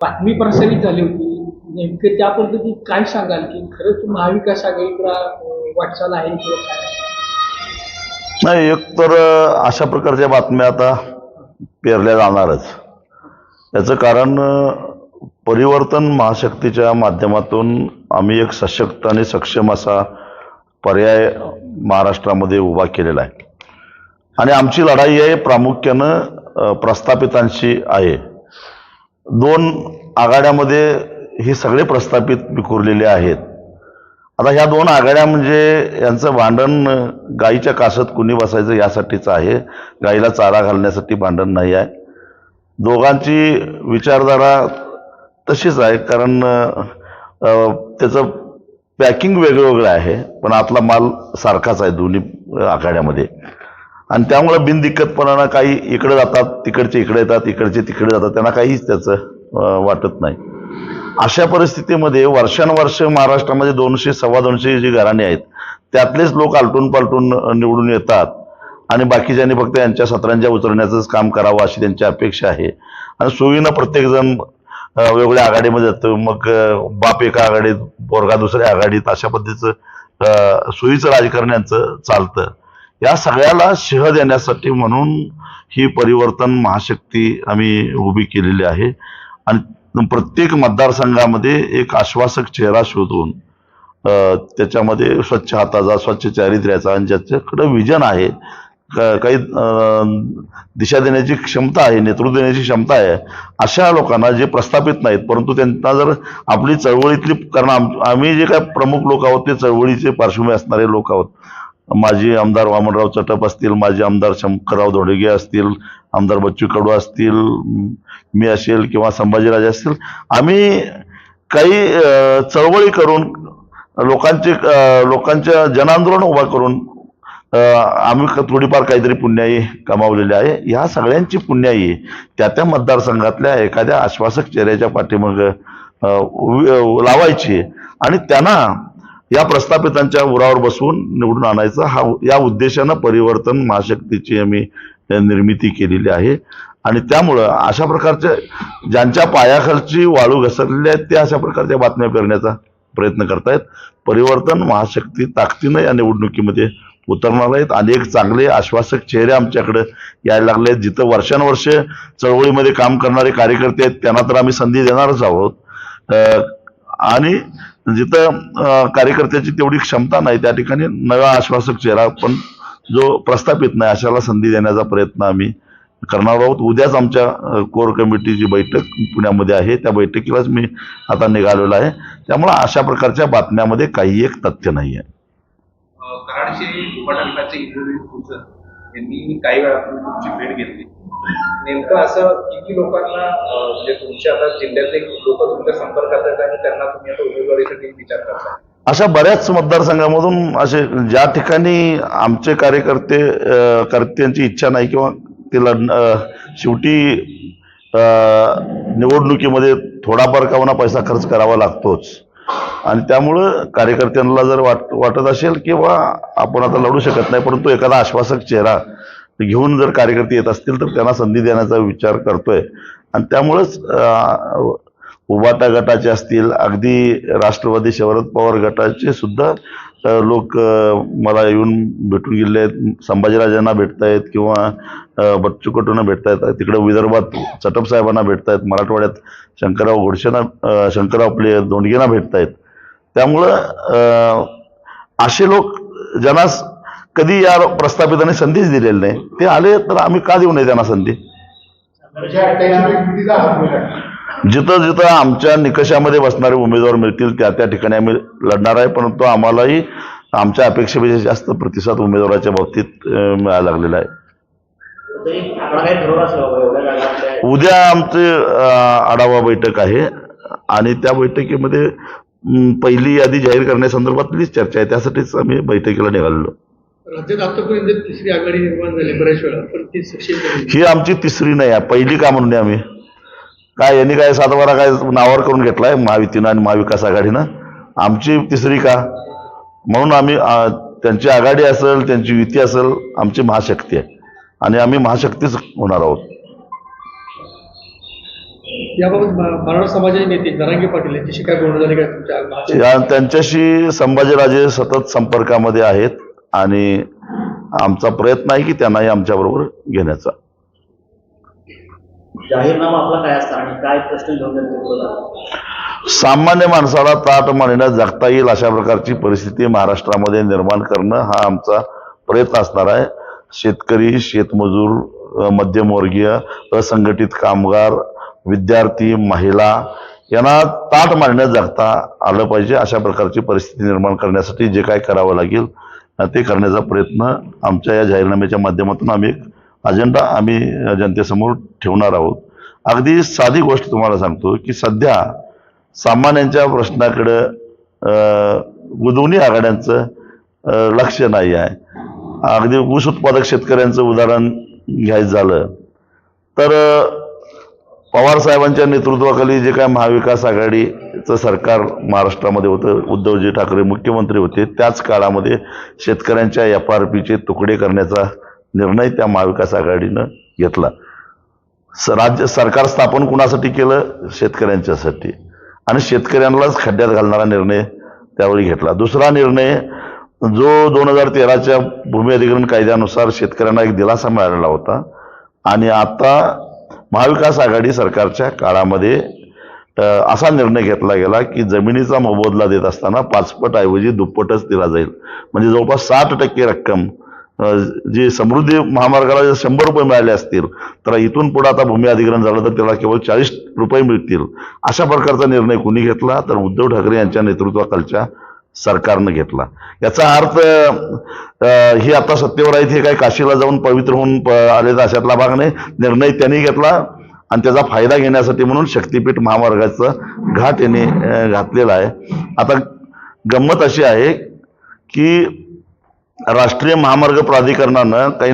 बातमी प्रसारित झाली होती. नेमकं त्या पद्धतीत काय सांगाल, की खरंच महाविकास आघाडीला वाटचाल आहे किंवा काय? नाही, एक तर अशा प्रकारच्या बातम्या आता पेरल्या जाणारच. याचं कारण परिवर्तन महाशक्तीच्या माध्यमातून आम्ही एक सशक्त आणि सक्षम असा पर्याय महाराष्ट्रामध्ये उभा केलेला आहे. आणि आमची लढाई आहे प्रामुख्यानं प्रस्थापितांशी आहे. 2 आघाड्यामध्ये हे सगळे प्रस्थापित विखुरलेले आहेत. आता ह्या 2 आघाड्या म्हणजे यांचं भांडण गाईच्या कासत कुणी बसायचं यासाठीच आहे. गाईला चारा घालण्यासाठी भांडण नाही आहे. दोघांची विचारधारा तशीच आहे, कारण त्याचं पॅकिंग वेगळं आहे, पण आतला माल सारखाच आहे दोन्ही आघाड्यामध्ये. आणि त्यामुळे बिनदिक्कतपणानं काही इकडे जातात, तिकडचे इकडे येतात, इकडचे तिकडे जातात, त्यांना काहीच त्याचं वाटत नाही. अशा परिस्थितीमध्ये वर्षानुवर्ष महाराष्ट्रामध्ये 200 सव्वा 200 जी घराणी आहेत त्यातलेच लोक आलटून पालटून निवडून येतात आणि बाकीच्यांनी फक्त यांच्या सत्रांच्या उतरण्याचंच काम करावं अशी त्यांची अपेक्षा आहे. आणि सोयीनं प्रत्येकजण वेगवेगळ्या आघाडीमध्ये जातं. मग बाप एका आघाडीत, पोरगा दुसऱ्या आघाडीत, अशा पद्धतीचं सोयीचं राजकारण यांचं चालतं. या सगळ्याला शह देण्यासाठी म्हणून ही परिवर्तन महाशक्ती आम्ही उभी केलेली आहे. आणि प्रत्येक मतदारसंघामध्ये एक आश्वासक चेहरा शोधून त्याच्यामध्ये स्वच्छ हाताचा, स्वच्छ चारित्र्याचा आणि ज्याच्याकडे विजन आहे, काही दिशा देण्याची क्षमता आहे, नेतृत्व देण्याची क्षमता आहे, अशा लोकांना, जे प्रस्थापित नाहीत परंतु त्यांना जर आपली चळवळीतली, कारण आम्ही जे काय प्रमुख लोक आहोत ते चळवळीचे पार्श्वभूमी असणारे लोक आहोत. माजी आमदार वामनराव चटप असतील, माजी आमदार शंकरराव धोडगे असतील, आमदार बच्चू कडू असतील, मी असेल किंवा संभाजीराजे असतील, आम्ही काही चळवळी करून लोकांच्या जनआंदोलन उभा करून आम्ही थोडीफार काहीतरी पुण्याई कमावलेली आहे. ह्या सगळ्यांची पुण्याई त्या मतदारसंघातल्या एखाद्या आश्वासक चेहऱ्याच्या पाठीमाग लावायची आणि त्यांना या प्रस्थापितांच्या उरावर बसवून निवडून आणायचं, या उद्देशानं परिवर्तन महाशक्तीची आम्ही निर्मिती केलेली आहे. आणि त्यामुळं अशा प्रकारच्या ज्यांच्या पायाखालची वाळू घसरलेली आहे ते अशा प्रकारच्या बातम्या पेरण्याचा प्रयत्न करतायत. परिवर्तन महाशक्ती ताकदीनं या निवडणुकीमध्ये उतरणार आहेत. अनेक चांगले आश्वासक चेहरे आमच्याकडे यायला लागले आहेत. जिथं वर्षानुवर्ष चळवळीमध्ये काम करणारे कार्यकर्ते आहेत त्यांना तर आम्ही संधी देणारच आहोत. आणि जिथं कार्यकर्त्याची तेवढी क्षमता नाही त्या ठिकाणी नवा आश्वासक चेहरा पण जो प्रस्थापित नाही अशाला संधी देण्याचा प्रयत्न आम्ही करणार आहोत. उद्याच आमच्या कोर कमिटीची बैठक पुण्यामध्ये आहे, त्या बैठकीलाच मी आता निघालेलो आहे. त्यामुळे अशा प्रकारच्या बातम्यामध्ये काही एक तथ्य नाही आहे. कराडचे उपटंकाचे इंद्रजित खुचर यांनी काही वेळापूर्वी तुमची भेट घेतली. नेमकं असं किती लोकांना, म्हणजे तुमच्या आता जिल्ह्यातले लोक तुमच्या संपर्कात आहेत आणि त्यांना तुम्ही आता उमेदवारीसाठी विचार करता? अशा बऱ्याच मतदारसंघामधून असे ज्या ठिकाणी आमचे कार्यकर्त्यांची इच्छा नाही किंवा ते शेवटी निवडणुकीमध्ये थोडाफार का होईना पैसा खर्च करावा लागतोच. आणि त्यामुळं कार्यकर्त्यांना जर वाटत असेल किंवा आपण आता लढू शकत नाही परंतु एखादा आश्वासक चेहरा घेऊन जर कार्यकर्ते येत असतील तर त्यांना संधी देण्याचा विचार करतोय. आणि त्यामुळंच उभाटा गटाचे असतील, अगदी राष्ट्रवादी शरद पवार गटाचे सुद्धा लोक मला येऊन भेटून गेले आहेत. संभाजीराजांना भेटतायत किंवा बच्चू कडूंना भेटतायत, तिकडे विदर्भात चटप साहेबांना भेटतायत, मराठवाड्यात शंकरराव आपले धोंडगेंना भेटतायत. त्यामुळं असे लोक ज्यांना कधी या प्रस्थापितांनी संधीच दिलेली नाही ते आले तर आम्ही का देऊ नये त्यांना संधी? जिथं जिथं आमच्या निकषामध्ये बसणारे उमेदवार मिळतील त्या ठिकाणी आम्ही लढणार आहे. परंतु आम्हालाही आमच्या अपेक्षेपेक्षा जास्त प्रतिसाद उमेदवाराच्या बाबतीत मिळायला लागलेला आहे. उद्या आमची आढावा बैठक आहे आणि त्या बैठकीमध्ये पहिली यादी जाहीर करण्यासंदर्भातलीच चर्चा आहे. त्यासाठीच आम्ही बैठकीला निघालेलो. राज्यात आतापर्यंत तिसरी आघाडी निर्माण झाली बऱ्याच वेळा, पण ती ही आमची तिसरी नाही आहे, पहिली का म्हणून आम्ही काय यांनी काय सातबारा काय नावावर करून घेतलाय महायुतीनं आणि महाविकास आघाडीनं. आमची तिसरी का म्हणून आम्ही त्यांची आघाडी असेल, त्यांची युती असेल, आमची महाशक्ती आहे आणि आम्ही महाशक्तीच होणार आहोत. याबाबत मराठा समाजाचे नेते जरांगे पाटील यांच्याशी काय बोलणं झाले काय तुमच्या महाराष्ट्रात? त्यांच्याशी संभाजीराजे सतत संपर्कामध्ये आहेत आणि आमचा प्रयत्न आहे की त्यांनाही आमच्याबरोबर घेण्याचा. जाहीरनामा आपला काय असणार आणि काय प्रश्न घेऊन त्यांचे सामान्य माणसाला ताट मानेनं जगता येईल अशा प्रकारची परिस्थिती महाराष्ट्रामध्ये निर्माण करणं हा आमचा प्रयत्न असणार आहे. शेतकरी, शेतमजूर, मध्यमवर्गीय, असंघटित कामगार, विद्यार्थी, महिला यांना ताट मानेनं जगता आलं पाहिजे अशा प्रकारची परिस्थिती निर्माण करण्यासाठी जे काय करावं लागेल ते करण्याचा प्रयत्न आमच्या या जाहीरनाम्याच्या माध्यमातून आम्ही एक अजेंडा आम्ही जनतेसमोर ठेवणार आहोत. अगदी साधी गोष्ट तुम्हाला सांगतो की सध्या सामान्यांच्या प्रश्नाकडे दोन्ही आघाड्यांचं लक्ष नाही आहे. अगदी ऊस उत्पादक शेतकऱ्यांचं उदाहरण घ्यायचं झालं तर पवार साहेबांच्या नेतृत्वाखाली जे काय महाविकास आघाडीचं सरकार महाराष्ट्रामध्ये होतं, उद्धवजी ठाकरे मुख्यमंत्री होते, त्याच काळामध्ये शेतकऱ्यांच्या FRPचे तुकडे करण्याचा निर्णय त्या महाविकास आघाडीनं घेतला. राज्य सरकार स्थापन कुणासाठी केलं? शेतकऱ्यांच्यासाठी, आणि शेतकऱ्यांनाच खड्ड्यात घालणारा निर्णय त्यावेळी घेतला. दुसरा निर्णय जो 2013च्या भूमी अधिग्रहण कायद्यानुसार शेतकऱ्यांना एक दिलासा मिळालेला होता, आणि आता महाविकास आघाडी सरकारच्या काळामध्ये असा निर्णय घेतला गेला की जमिनीचा मोबदला देत असताना 5 पट ऐवजी दुप्पटच दिला जाईल. म्हणजे जवळपास 60% रक्कम जी समृद्धी महामार्गाला जर 100 रुपये मिळाले असतील तर इथून पुढे आता भूमी अधिग्रहण झालं तर त्याला केवळ 40 रुपये मिळतील. अशा प्रकारचा निर्णय कुणी घेतला? तर उद्धव ठाकरे यांच्या नेतृत्वाखालच्या सरकारनं घेतला. याचा अर्थ हे आता सत्तेवर आहेत हे काय काशीला जाऊन पवित्र होऊन आले तर अशातला भाग नाही. निर्णय त्यांनी घेतला आणि त्याचा फायदा घेण्यासाठी म्हणून शक्तीपीठ महामार्गाचा घाट यांनी घातलेला आहे. आता गंमत अशी आहे की राष्ट्रीय महामार्ग प्राधिकरणानं काही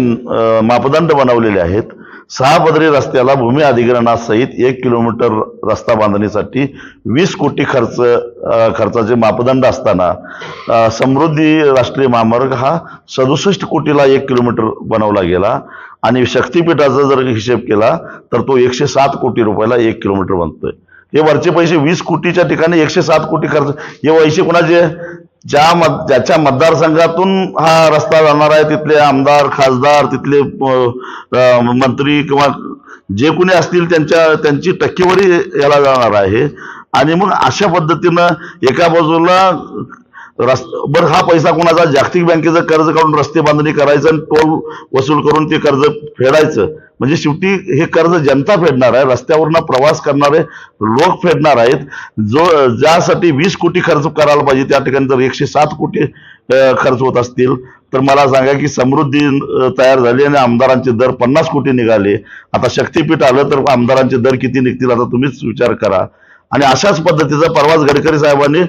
मापदंड बनवलेले आहेत. 6 पदरी रस्त्याला भूमी अधिग्रहणासहित 1 किलोमीटर रस्ता बांधणीसाठी 20 कोटी खर्चाचे मापदंड असताना समृद्धी राष्ट्रीय महामार्ग हा 67 कोटीला 1 किलोमीटर बनवला गेला, आणि शक्तीपीठाचा जर हिशेब केला तर तो 107 कोटी रुपयाला 1 किलोमीटर बनतोय. हे वरचे पैसे 20 कोटीच्या ठिकाणी 107 कोटी खर्च, हे पैसे कोणाचे? ज्याच्या मतदारसंघातून हा रस्ता जाणार आहे तिथले आमदार, खासदार, तिथले मंत्री किंवा जे कोणी असतील त्यांची टक्केवारी याला जाणार आहे. आणि मग अशा पद्धतीनं एका बाजूला बरं हा पैसा कोणाचा? जागतिक बँकेचं कर्ज काढून रस्ते बांधणी करायचं आणि टोल वसूल करून ते कर्ज फेडायचं. म्हणजे शेवटी हे कर्ज जनता फेडणार आहे, रस्त्यावरनं प्रवास करणारे लोक फेडणार आहेत. ज्यासाठी 20 कोटी खर्च करायला पाहिजे त्या ठिकाणी जर 107 कोटी खर्च होत असतील तर मला सांगा की समृद्धी तयार झाली आणि आमदारांचे दर 50 कोटी निघाले. आता शक्तीपीठ आलं तर आमदारांचे दर किती निघतील आता तुम्हीच विचार करा. आणि अशाच पद्धतीचा परवाच गडकरी साहेबांनी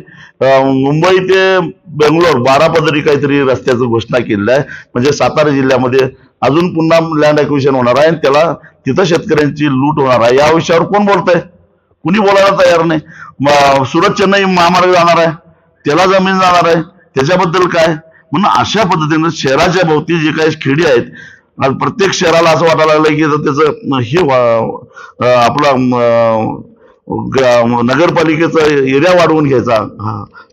मुंबई ते बेंगलोर 12 पदरी काहीतरी रस्त्याची घोषणा केलेली आहे. म्हणजे सातारा जिल्ह्यामध्ये अजून पुन्हा लँड ॲक्विजिशन होणार आहे आणि त्याला तिथं शेतकऱ्यांची लूट होणार आहे. या विषयावर कोण बोलतंय? कुणी बोलायला तयार नाही. सुरत चेन्नई महामार्ग जाणार आहे, त्याला जमीन जाणार आहे, त्याच्याबद्दल काय? म्हणून अशा पद्धतीनं शहराच्या भोवती जे काही खेडी आहेत, प्रत्येक शहराला असं वाटायला लागलं की त्याचं हे आपला नगरपालिकेचा एरिया वाढवून घ्यायचा,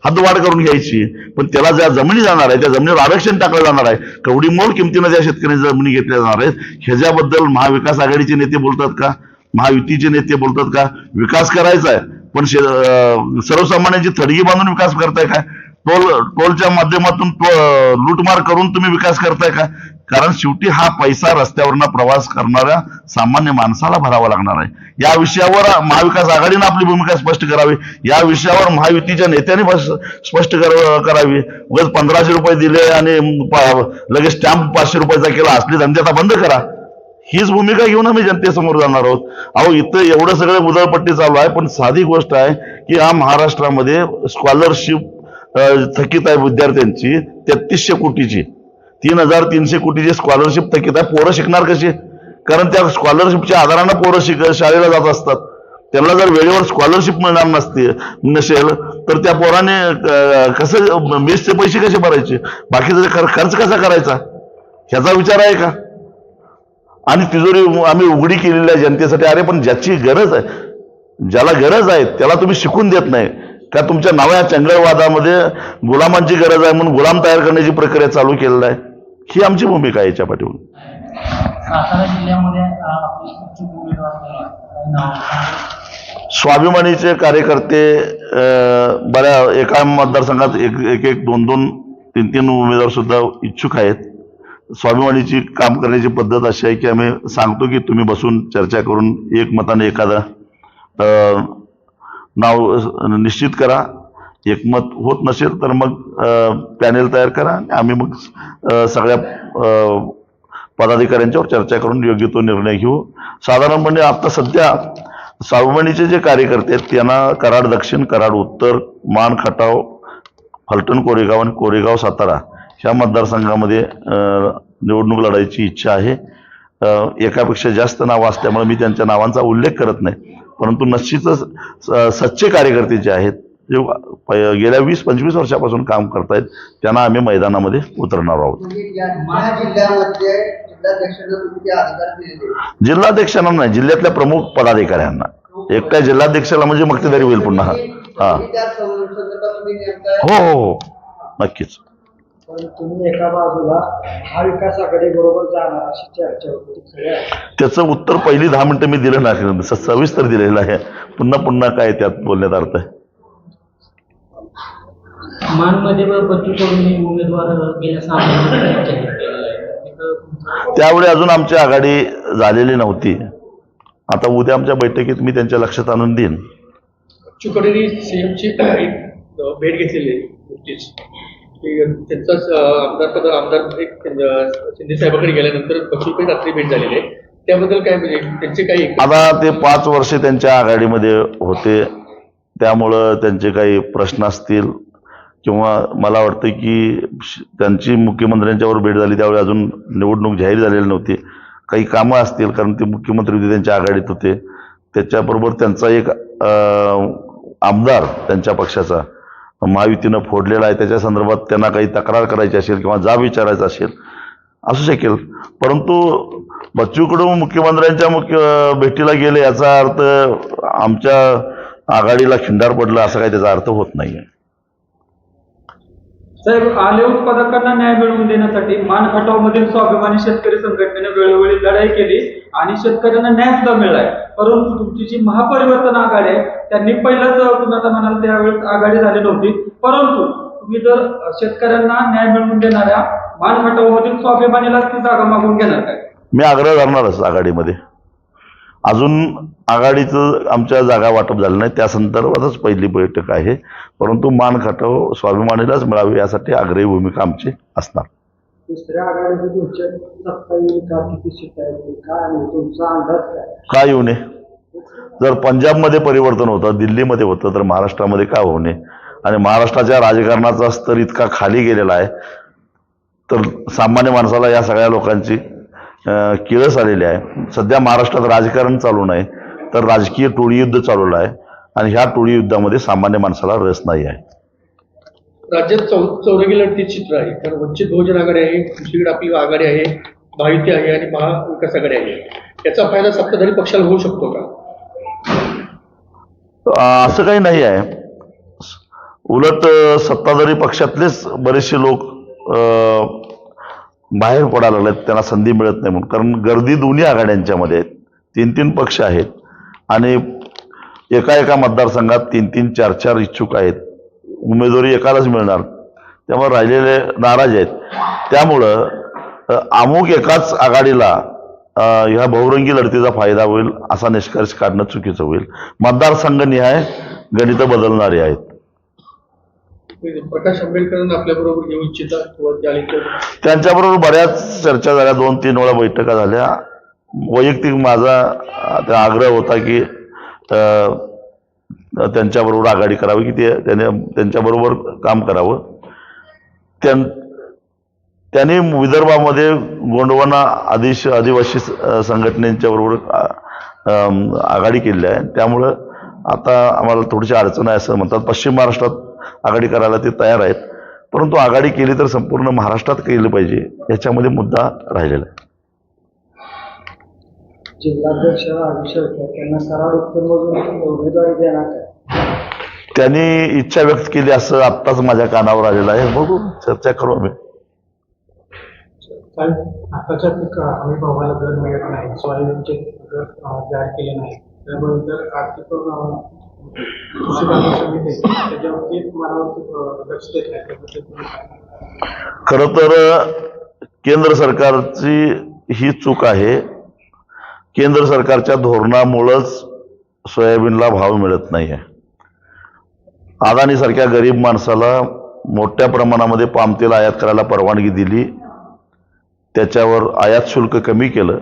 हद्दवाढ करून घ्यायची, पण त्याला ज्या जमिनी जाणार आहे त्या जमिनीवर आरक्षण टाकलं जाणार आहे. केवढी मोल किमतीनं त्या शेतकऱ्यांच्या जमिनी घेतल्या जाणार आहेत. ह्याच्याबद्दल महाविकास आघाडीचे नेते बोलतात का? महायुतीचे नेते बोलतात का? विकास करायचा आहे पण सर्वसामान्यांची थडगी बांधून विकास करताय का? टोलच्या माध्यमातून लूटमार करून तुम्ही विकास करताय का? कारण शेवटी हा पैसा रस्त्यावरनं प्रवास करणाऱ्या सामान्य माणसाला भरावा लागणार आहे. या विषयावर महाविकास आघाडीनं आपली भूमिका स्पष्ट करावी. या विषयावर महायुतीच्या नेत्यांनी स्पष्ट करावी. उगाच 1500 रुपये दिले आणि लगेच स्टॅम्प 500 रुपयाचा केला, असले धंदे आता बंद करा. हीच भूमिका घेऊन आम्ही जनतेसमोर जाणार आहोत. अहो इथं एवढं सगळं उधळपट्टी चालू आहे, पण साधी गोष्ट आहे की हा महाराष्ट्रामध्ये स्कॉलरशिप थकीत आहे विद्यार्थ्यांची 3300 कोटीची, 3300 कोटीची स्कॉलरशिप थकीत आहे. पोरं शिकणार कशी? कारण त्या स्कॉलरशिपच्या आधारानं पोरं शाळेला जात असतात. त्यांना जर वेळेवर स्कॉलरशिप मिळणार नसेल तर त्या पोराने कसं मेसचे पैसे कसे भरायचे, बाकीचा खर्च कसा करायचा, ह्याचा विचार आहे का? आणि तिजोरी आम्ही उघडी केलेली आहे जनतेसाठी. अरे पण ज्याची गरज आहे ज्याला गरज आहे त्याला तुम्ही शिकून देत नाही का? तुमच्या नव्या चंगळवादामध्ये गुलामांची गरज आहे म्हणून गुलाम तयार करण्याची प्रक्रिया चालू केलेली आहे. ही आमची भूमिका आहे याच्या पाठीवर. सातारा जिल्ह्यामध्ये आपले इच्छुक उमेदवार कोण आहेत? काही नाव? स्वाभिमानीचे कार्यकर्ते बऱ्या एका मतदारसंघात एक दोन दोन तीन तीन उमेदवार सुद्धा इच्छुक आहेत. स्वाभिमानीची काम करण्याची पद्धत अशी आहे की आम्ही सांगतो की तुम्ही बसून चर्चा करून एकमताने एखादं नाव निश्चित करा. एकमत होत नसेल तर मग पॅनेल तयार करा. आम्ही मग सगळ्या पदाधिकाऱ्यांच्यावर चर्चा करून योग्य तो निर्णय घेऊ. साधारणपणे आता सध्या स्वाभिमानीचे जे कार्यकर्ते आहेत त्यांना कराड दक्षिण, कराड उत्तर, मान खटाव, फलटण कोरेगाव आणि कोरेगाव सातारा ह्या मतदारसंघामध्ये निवडणूक लढायची इच्छा आहे. एकापेक्षा जास्त नावं असल्यामुळे मी त्यांच्या नावांचा उल्लेख करत नाही, परंतु निश्चितच सच्चे कार्यकर्ते जे आहेत जे गेल्या 20-25 वर्षापासून काम करतायत त्यांना आम्ही मैदानामध्ये उतरणार आहोत. जिल्हाध्यक्षांना नाही, जिल्ह्यातल्या प्रमुख पदाधिकाऱ्यांना. एकट्या जिल्हाध्यक्षाला म्हणजे मक्तेदारी होईल पुन्हा. हा हो हो हो नक्कीच. तुम्ही एका बाजूला महाविकास आघाडी बरोबर जाणार अशी चर्चा होती. त्याचं उत्तर पहिली 10 मिनिटं मी दिलं नाही, सविस्तर दिलेलं आहे. पुन्हा पुन्हा काय त्यात बोलण्यात अर्थ आहे? मानमध्ये बच्चू कडूंनी उमेदवार गेल्या 6 महिन्यात त्यावेळी अजून आमची आघाडी झालेली नव्हती. आता उद्या आमच्या बैठकीत मी त्यांच्या लक्षात आणून देईन. बच्चू कडूंनी सीएमची भेट घेतलेली आहे नुकतीच. त्यांचाच आमदार एक शिंदे साहेबांकडे गेल्यानंतर बच्चूकडे रात्री भेट झालेली आहे. त्याबद्दल काय म्हणजे त्यांचे काही? आता ते 5 वर्षे त्यांच्या आघाडीमध्ये होते, त्यामुळं त्यांचे काही प्रश्न असतील किंवा मला वाटतं की त्यांची मुख्यमंत्र्यांच्यावर भेट झाली त्यावेळी अजून निवडणूक जाहीर झालेली नव्हती. काही कामं असतील, कारण ते मुख्यमंत्री होते, त्यांच्या आघाडीत होते. त्याच्याबरोबर त्यांचा एक आमदार त्यांच्या पक्षाचा महायुतीनं फोडलेला आहे, त्याच्या संदर्भात त्यांना काही तक्रार करायची असेल किंवा जाब विचारायचा असेल असू शकेल. परंतु बच्चू कडू मुख्यमंत्र्यांच्या भेटीला गेले याचा अर्थ आमच्या आघाडीला खिंडार पडलं असं काही त्याचा अर्थ होत नाही. साहेब, आले उत्पादकांना न्याय मिळवून देण्यासाठी मान खटावमधील स्वाभिमानी शेतकरी संघटनेने वेळोवेळी लढाई केली आणि शेतकऱ्यांना न्याय सुद्धा मिळालाय. परंतु तुमची जी महापरिवर्तन आघाडी आहे त्यांनी पहिलाच तुम्ही आता म्हणाल त्यावेळेस आघाडी झाली नव्हती, परंतु तुम्ही जर शेतकऱ्यांना न्याय मिळवून देणाऱ्या मान खटावमधील स्वाभिमानीलाच ती जागा मागून घेणार काय? मी आग्रह करणारच आघाडीमध्ये. अजून आघाडीचं आमच्या जागा वाटप झालं नाही, त्या संदर्भातच पहिली बैठक आहे. परंतु मान खटाव स्वाभिमानीलाच मिळावी यासाठी आग्रही भूमिका आमची असणार. दुसऱ्या आघाडीची तुमच्या सत्ता येईल का? किती सीट आहे काय तुमचा अंदाज काय? का येऊ नये? जर पंजाबमध्ये परिवर्तन होतं, दिल्लीमध्ये होतं, तर महाराष्ट्रामध्ये का होऊ नये? आणि महाराष्ट्राच्या राजकारणाचा स्तर इतका खाली गेलेला आहे तर सामान्य माणसाला या सगळ्या लोकांची किळस आलेली आहे. सध्या महाराष्ट्रात राजकारण चालू नाही तर राजकीय टोळीयुद्ध चालवलं आहे आणि ह्या टोळीयुद्धामध्ये सामान्य माणसाला रस नाही आहे. राज्यात चौरंगी लढतीचे चित्र आहे, कारण वंचित बहुजन आघाडी आहे, दुसरीकडे आपली आघाडी आहे, महायुती आहे आणि महाविकास आघाडी आहे. याचा फायदा सत्ताधारी पक्षाला होऊ शकतो का? असं काही नाही आहे. उलट सत्ताधारी पक्षातलेच बरेचसे लोक बाहेर पडायला लागलेत, त्यांना संधी मिळत नाही म्हणून. कारण गर्दी दोन्ही आघाड्यांच्या मध्ये आहेत, 3-3 पक्ष आहेत आणि एका मतदारसंघात 3-3, 4-4 इच्छुक आहेत. उमेदवारी एकालाच मिळणार, त्यामुळे राहिलेले नाराज आहेत. त्यामुळं अमुक एकाच आघाडीला ह्या बहुरंगी लढतीचा फायदा होईल असा निष्कर्ष काढणं चुकीचं होईल. मतदारसंघनिहाय गणितं बदलणारे आहेत. प्रकाश आंबेडकरांना आपल्या बरोबर घेऊ इच्छिता किंवा त्यांच्याबरोबर बऱ्याच चर्चा झाल्या, 2-3 वेळा बैठका झाल्या. वैयक्तिक माझा आग्रह होता की त्यांच्याबरोबर आघाडी करावी, की त्यांच्याबरोबर काम करावं. त्यांनी विदर्भामध्ये गोंडवाना आदिवासी संघटनेच्या बरोबर आघाडी केली आहे. त्यामुळं आता आम्हाला थोडीशी अडचण आहे असं म्हणतात. पश्चिम महाराष्ट्रात आघाडी करायला ते तयार आहेत, परंतु आघाडी केली तर संपूर्ण महाराष्ट्रात केली पाहिजे याच्यामध्ये मुद्दा राहिलेला आहे. जिल्हाध्यक्ष राजू शेळके त्यांना कराड उत्तरमधून उमेदवारी देणार काय? त्यांनी इच्छा व्यक्त केली असं आत्ताच माझ्या कानावर आलेलं आहे. बघू, चर्चा करू आम्ही. आताच्या पीक हमी भावाला दर मिळत नाही, सोयाबीनचे दर जाहीर केले नाही, त्याबद्दल आर्थिक कृषी बाजार समिती त्याच्यावरती मला लक्ष देत नाही. खरं तर केंद्र सरकारची ही चूक आहे. केंद्र सरकारच्या धोरणामुळंच सोयाबीनला भाव मिळत नाही आहे. अदानीसारख्या गरीब माणसाला मोठ्या प्रमाणामध्ये पामतेल आयात करायला परवानगी दिली, त्याच्यावर आयात शुल्क कमी केलं.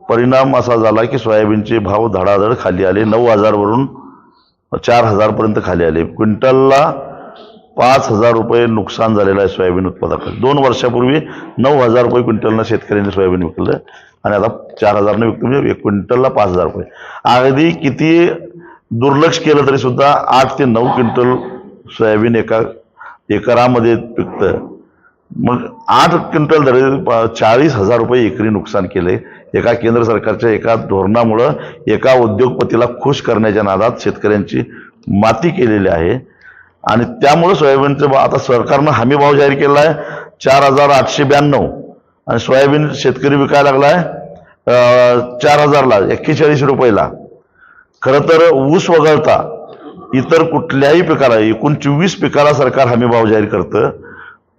परिणाम असा झाला की सोयाबीनचे भाव धडाधड खाली आले. 9,000 वरून 4,000 पर्यंत खाली आले. क्विंटलला 5,000 रुपये नुकसान झालेलं आहे सोयाबीन उत्पादकाला. 2 वर्षापूर्वी 9,000 रुपये क्विंटलनं शेतकऱ्यांनी सोयाबीन विकलं आणि आता 4,000 विकलं, म्हणजे क्विंटलला 5,000 रुपये. अगदी किती दुर्लक्ष केलं तरी सुद्धा 8 ते 9 क्विंटल सोयाबीन एका एकरामध्ये पिकतं. मग 8 क्विंटल धरे 40,000 रुपये एकरी नुकसान केले. एका केंद्र सरकारच्या एका धोरणामुळं एका उद्योगपतीला खुश करण्याच्या नादात शेतकऱ्यांची माती केलेली आहे. आणि त्यामुळे सोयाबीनचे भाव आता सरकारनं हमी भाव जाहीर केला आहे 4,892 आणि सोयाबीन शेतकरी विकायला लागलाय 4,000ला 41 रुपयाला. खरं तर ऊस वगळता इतर कुठल्याही पिकाला, एकूण 24 पिकाला सरकार हमी भाव जाहीर करतं,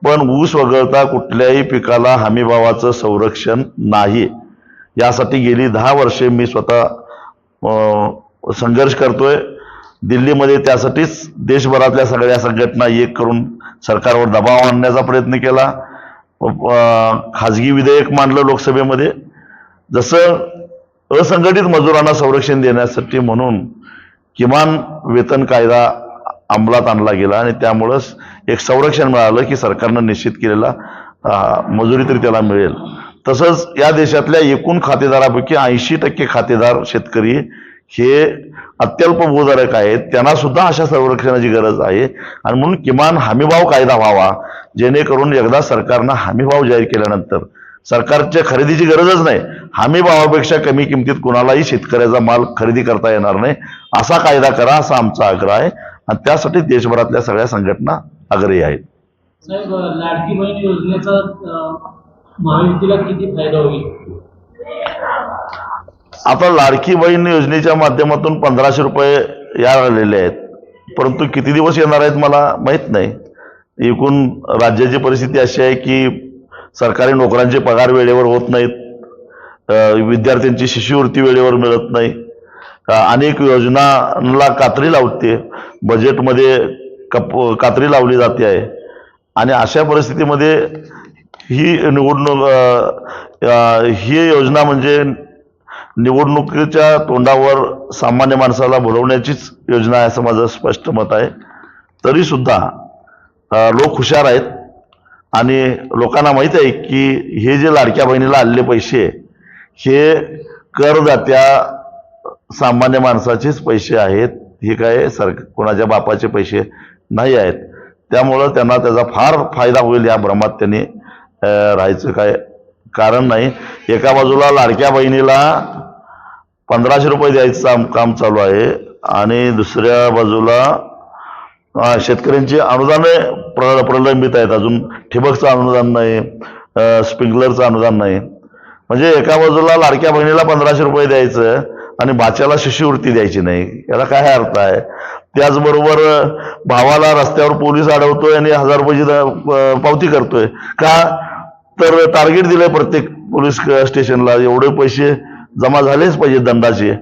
पण ऊस वगळता कुठल्याही पिकाला हमी भावाचं संरक्षण नाही. यासाठी गेली 10 वर्षे मी स्वतः संघर्ष करतोय. दिल्लीमध्ये त्यासाठीच देशभरातल्या सगळ्या संघटना एक करून सरकारवर दबाव आणण्याचा प्रयत्न केला. खाजगी विधेयक मांडलं लोकसभेमध्ये. जसं असंघटित मजुरांना संरक्षण देण्यासाठी म्हणून किमान वेतन कायदा अंमलात आणला गेला आणि त्यामुळंच एक संरक्षण मिळालं की सरकारनं निश्चित केलेला मजुरी तरी त्याला मिळेल. तसंच या देशातल्या एकूण खातेदारापैकी 80% खातेदार शेतकरी हे अत्यल्प भूधारक आहेत. त्यांना सुद्धा अशा संरक्षणाची गरज आहे आणि म्हणून किमान हमीभाव कायदा व्हावा, जेणेकरून एकदा सरकारनं हमीभाव जाहीर केल्यानंतर सरकारच्या खरेदीची गरजच नाही, हमी भावापेक्षा कमी किमतीत कुणालाही शेतकऱ्याचा माल खरेदी करता येणार नाही असा कायदा करा, असा आमचा आग्रह आहे. आणि त्यासाठी देशभरातल्या सगळ्या संघटना आग्रही आहेत. साहेब, लाडकी बहीण योजनेचा महायुतीला किती फायदा होईल? आता लाडकी बहीण योजनेच्या माध्यमातून 1,500 रुपये यायला लागलेले आहेत, परंतु किती दिवस येणार आहेत मला माहीत नाही. एकूण राज्याची परिस्थिती अशी आहे की सरकारी नोकऱ्यांचे पगार वेळेवर होत नाहीत, विद्यार्थ्यांची शिष्यवृत्ती वेळेवर मिळत नाही, अनेक योजनांना कात्री लावते, बजेटमध्ये कात्री लावली जाते आहे. आणि अशा परिस्थितीमध्ये ही ही योजना म्हणजे निवडणुकीच्या तोंडावर सामान्य माणसाला बोलवण्याचीच योजना आहे असं माझं स्पष्ट मत आहे. तरी सुद्धा लोक हुशार आहेत आणि लोकांना माहीत आहे की हे जे लाडक्या बहिणीला आलेले पैसे हे करदात्या सामान्य माणसाचेच पैसे आहेत, हे काय कोणाच्या बापाचे पैसे नाही आहेत. त्यामुळं त्यांना त्याचा फार फायदा होईल या भ्रमात त्यांनी राहायचं काय कारण नाही. एका बाजूला लाडक्या बहिणीला 1,500 रुपये द्यायचं काम चालू आहे आणि दुसऱ्या बाजूला शेतकऱ्यांची अनुदाने प्रलंबित आहेत. अजून ठिबकचं अनुदान नाही, स्प्रिंकलरचं अनुदान नाही. म्हणजे एका बाजूला लाडक्या बहिणीला 1,500 रुपये द्यायचं आणि बाच्याला शिष्यवृत्ती द्यायची नाही, याला काय अर्थ आहे? त्याचबरोबर भावाला रस्त्यावर पोलीस अडवतोय आणि 1,000 रुपयाची पावती करतोय का? तर टार्गेट दिलंय प्रत्येक पोलीस स्टेशनला, एवढे पैसे जमा झालेच पाहिजे दंडाचे.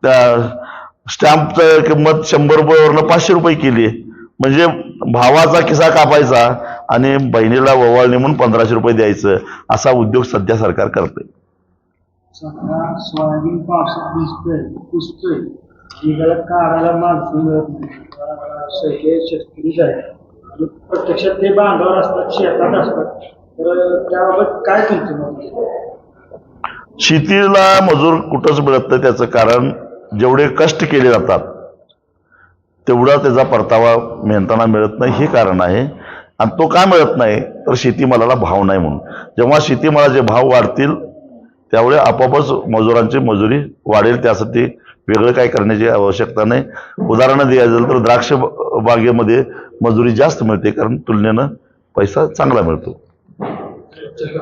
त्या स्टॅम्पचं किंमत 100 रुपयावरनं 500 रुपये केली, म्हणजे भावाचा किस्सा कापायचा आणि बहिणीला ओवाळणी म्हणून 1,500 रुपये द्यायचं, असा उद्योग सध्या सरकार करतंय. सोयाबीन पावसात भिजतोय, पुसतोय, काढायला माणसं मिळत नाही, शेतकरी आहे प्रत्यक्षात ते बांधावर असतात, शेतात असतात, तर त्याबाबत काय तुमचं मत? शेतीला मजूर कुठंच मिळत नाही. त्याचं कारण जेवढे कष्ट केले जातात तेवढा त्याचा परतावा मेहनताना मिळत नाही, हे कारण आहे. आणि तो का मिळत नाही? तर शेतीमालाला भाव नाही म्हणून. जेव्हा शेतीमालाचे भाव वाढतील त्यामुळे आपोआपच मजुरांची मजुरी वाढेल. त्यासाठी वेगळं काही करण्याची आवश्यकता नाही. उदाहरणं द्यायचं झालं तर द्राक्ष बागेमध्ये मजुरी जास्त मिळते, कारण तुलनेनं पैसा चांगला मिळतो.